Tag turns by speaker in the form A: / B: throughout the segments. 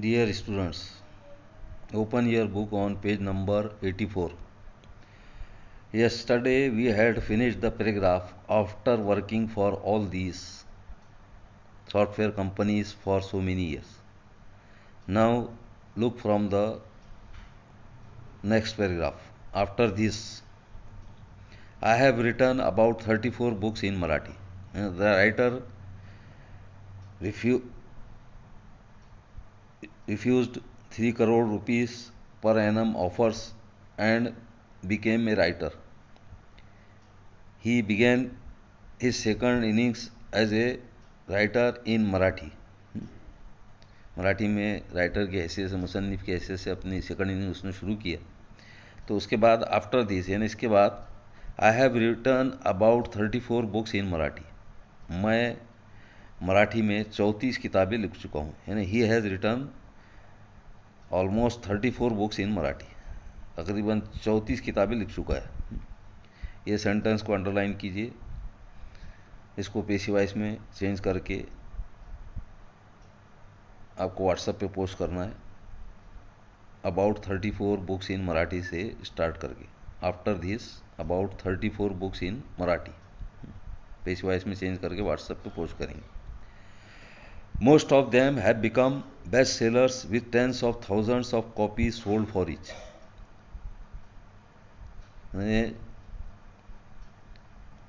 A: Dear students, open your book on page number 84. Yesterday we had finished the paragraph after working for all these software companies for so many years. Now look from the next paragraph. After this, I have written about 34 books in Marathi. The writer refu- refused 3 crore rupees per annum offers and became a writer. He began his second innings as a writer in Marathi. Marathi में writer की हैसियत से, मुसन्निफ़ की हैसियत से अपनी second inning उसने शुरू किया. तो उसके बाद आफ्टर दिस यानी इसके बाद I have written about 34 books in Marathi. मैं मराठी में 34 किताबें लिख चुका हूँ. यानी he has written almost 34 books in Marathi. तकरीबन 34 किताबें लिख चुका है. ये सेंटेंस को अंडरलाइन कीजिए, इसको पेशी वाइज में चेंज करके आपको व्हाट्सएप पे पोस्ट करना है. अबाउट 34 बुक्स इन मराठी से स्टार्ट करके after this about 34 books in Marathi पेशी वाइज में चेंज करके व्हाट्सएप पे पोस्ट करेंगे. Most of them have become best sellers with tens of thousands of copies sold for each.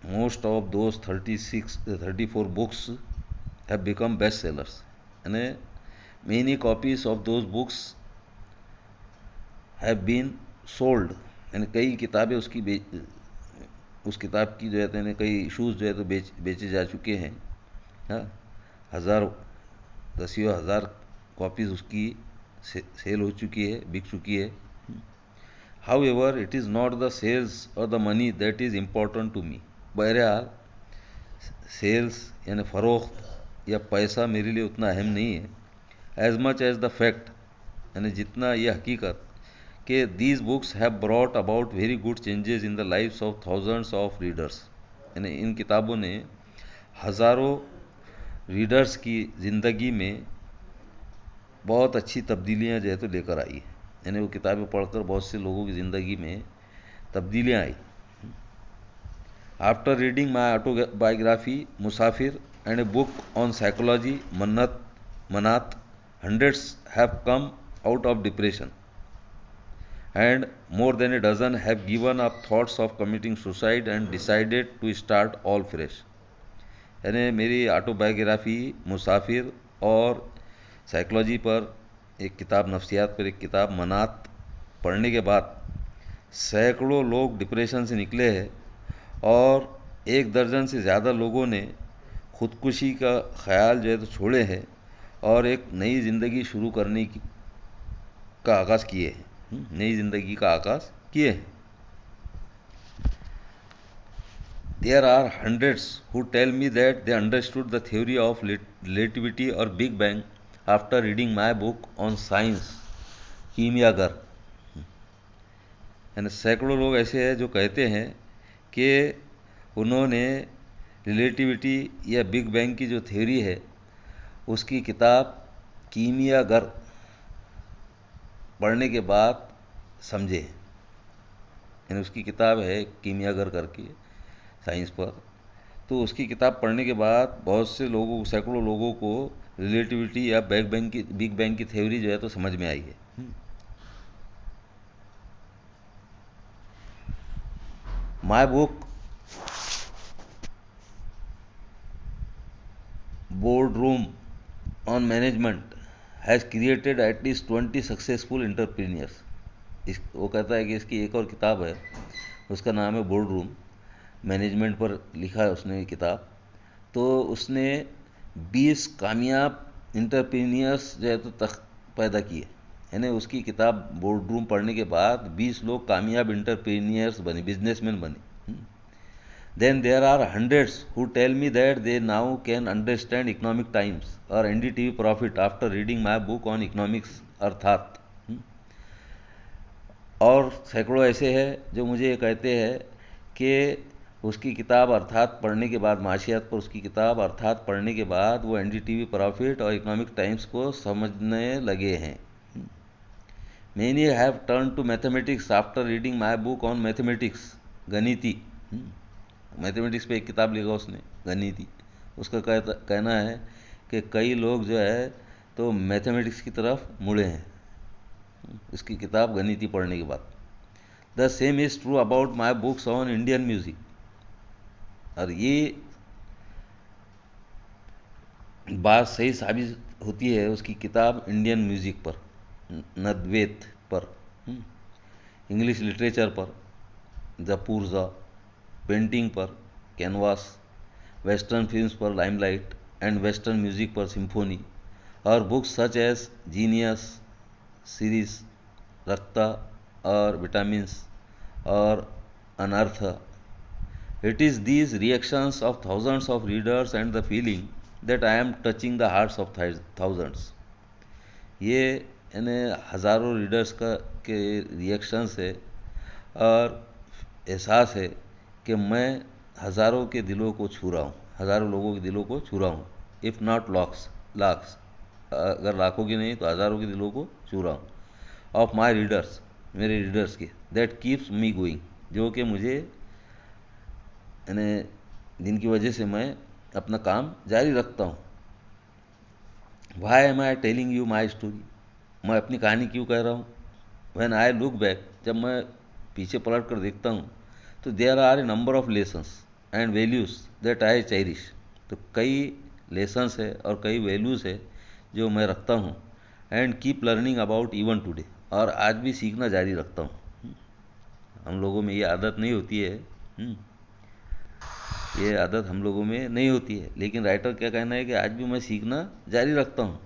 A: Most of those 34 books have become bestsellers. And many copies of those books have been sold. यानी कई किताबें उस किताब की जो है कई issues जो है तो बेचे जा चुके हैं. हाँ, दसियों हज़ार कॉपीज़ उसकी सेल हो चुकी है, बिक चुकी है. However, it is not the sales or the money that is important to me. बहरहाल सेल्स यानी फ़रोख्त या पैसा मेरे लिए उतना अहम नहीं है. As much as the fact यानी जितना यह हकीकत कि these books have brought about very good changes in the lifes of thousands of readers. यानी इन किताबों ने हज़ारों रीडर्स की ज़िंदगी में बहुत अच्छी तब्दीलियाँ जो है तो लेकर आई. यानी वो किताबें पढ़कर बहुत से लोगों की ज़िंदगी में तब्दीलियाँ आई. After reading my autobiography, Musafir, and a book on psychology, Manath, hundreds have come out of depression, and more than a dozen have given up thoughts of committing suicide and decided to start all fresh. यानी मेरी autobiography मुसाफिर और psychology पर एक किताब, नफ्सियात पर एक किताब मनात पढ़ने के बाद सैकड़ों लोग डिप्रेशन से निकले हैं और 1 दर्जन से ज़्यादा लोगों ने खुदकुशी का ख्याल जो है तो छोड़े हैं और एक नई ज़िंदगी शुरू करने का आगाज़ किए हैं. नई ज़िंदगी का आगाज़ किए हैं. There are hundreds who tell me that they understood the theory of relativity or Big Bang after reading my book on science, कीमियागर. यानी सैकड़ों लोग ऐसे हैं जो कहते हैं कि उन्होंने रिलेटिविटी या बिग बैंग की जो थ्योरी है उसकी किताब कीमियागर पढ़ने के बाद समझे. यानी उसकी किताब है कीमियागर करके साइंस पर. तो उसकी किताब पढ़ने के बाद बहुत से लोगों, सैकड़ों लोगों को रिलेटिविटी या बिग बैंग की थ्योरी जो है तो समझ में आई है. My book boardroom on management has created at least 20 successful entrepreneurs. वो कहता है कि इसकी एक और किताब है, उसका नाम है बोर्ड रूम, मैनेजमेंट पर लिखा है उसने ये किताब. तो उसने 20 कामयाब इंटरप्रीनियर्स जो है तो पैदा किए. यानी उसकी किताब बोर्ड रूम पढ़ने के बाद 20 लोग कामयाब इंटरप्रीनियर्स बने, बिजनेसमैन बने. Then there are hundreds who tell me that they now can understand economic times or NDTV profit after reading my book on economics अर्थात. और सैकड़ों ऐसे हैं जो मुझे ये कहते हैं कि उसकी किताब अर्थात पढ़ने के बाद, माशियात पर उसकी किताब अर्थात पढ़ने के बाद वो एनडीटीवी प्रॉफिट और इकोनॉमिक टाइम्स को समझने लगे हैं। Many have turned to mathematics after reading my book on mathematics, गणिती। मैथमेटिक्स पे एक किताब लिखा उसने, गणिती। उसका कहना है कि कई लोग जो है तो मैथमेटिक्स की तरफ मुड़े हैं इसकी किताब गणिती पढ़ने के बाद। The same is true about my books on Indian music. और ये बात सही साबित होती है उसकी किताब इंडियन म्यूज़िक पर, नद्वेत पर, इंग्लिश लिटरेचर पर, द पुरजा, पेंटिंग पर, कैनवास, वेस्टर्न फिल्म्स पर, लाइमलाइट, एंड वेस्टर्न म्यूजिक पर, सिम्फोनी, और books such as genius series, रक्ता और विटामिन्स और अनर्थ। It is these reactions of thousands of readers and the feeling that I am touching the hearts of thousands. ये यानी हज़ारों रीडर्स का के रिएक्शंस है और एहसास है कि मैं हज़ारों के दिलों को छू रहा हूँ, हज़ारों लोगों के दिलों को छू रहा हूँ। इफ़ नॉट लाख्स, अगर लाखों की नहीं तो हज़ारों के दिलों को छू रहा हूँ। ऑफ माई रीडर्स, मेरे रीडर्स के, दैट कीप्स मी गोइंग, जो कि मुझे यानी जिनकी वजह से मैं अपना काम जारी रखता हूँ। Why am I telling you my story, मैं अपनी कहानी क्यों कह रहा हूँ। व्हेन आई लुक बैक, जब मैं पीछे पलट कर देखता हूँ तो there are a number of lessons and values that I cherish, तो कई लेसन्स है और कई वैल्यूज़ है जो मैं रखता हूँ। And keep learning about even today, और आज भी सीखना जारी रखता हूँ। हम लोगों में ये आदत नहीं होती है, ये आदत हम लोगों में नहीं होती है, लेकिन राइटर क्या कहना है कि आज भी मैं सीखना जारी रखता हूँ।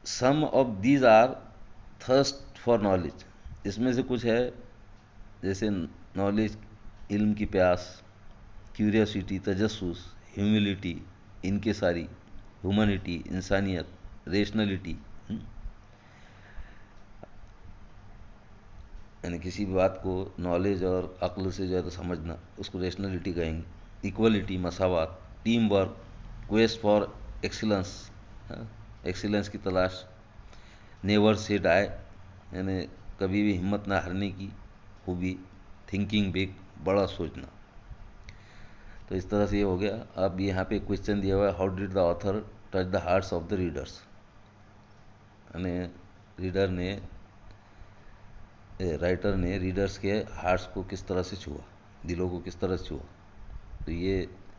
A: Some of these are thirst for knowledge, इसमें से कुछ है जैसे नॉलेज, इल्म की प्यास, क्यूरियोसिटी, तजस्सुस, ह्यूमिलिटी, इनकिसारी, ह्यूमनिटी, इंसानियत, रेशनलिटी। यानी किसी भी बात को नॉलेज और अक्ल से जो है तो समझना, उसको रेशनलिटी कहेंगे। इक्वलिटी, मसावत, teamwork, quest for excellence, excellence की तलाश, नेवर से डाई, यानी कभी भी हिम्मत ना हारने की खूबी, थिंकिंग बिग, बड़ा सोचना। तो इस तरह से ये हो गया। अब यहाँ पे क्वेश्चन दिया हुआ है, how did the author touch the hearts of the readers, यानी रीडर ने, राइटर ने रीडर्स के हार्ट्स को किस तरह से छुआ, दिलों को किस तरह से छुआ। तो ये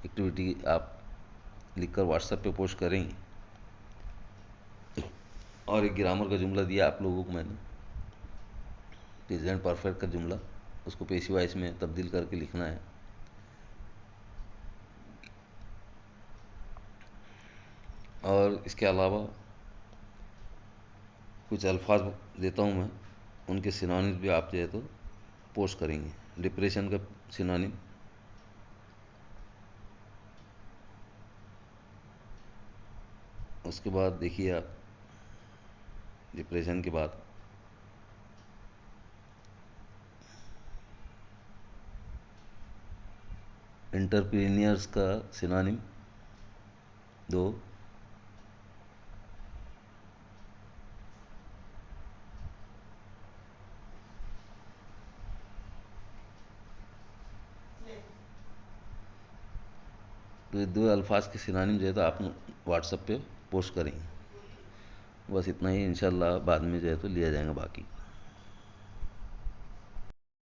A: एक्टिविटी आप लिखकर व्हाट्सएप पे पोस्ट करेंगे। और एक ग्रामर का जुमला दिया आप लोगों को मैंने, प्रेजेंट परफेक्ट का जुमला, उसको पेशी वाइस में तब्दील करके लिखना है। और इसके अलावा कुछ अल्फाज देता हूँ मैं, उनके सिनोनिम्स भी आप जो है तो पोस्ट करेंगे। डिप्रेशन का सिनोनिम, उसके बाद देखिए आप डिप्रेशन के बाद एंटरप्रेन्योर्स का सिनोनिम 2, तो ये 2 अल्फाज के सिनोनिम जो है तो आप व्हाट्सएप पे पोस्ट करेंगे। बस इतना ही, इंशाल्लाह बाद में जो है तो लिया जाएगा बाकी।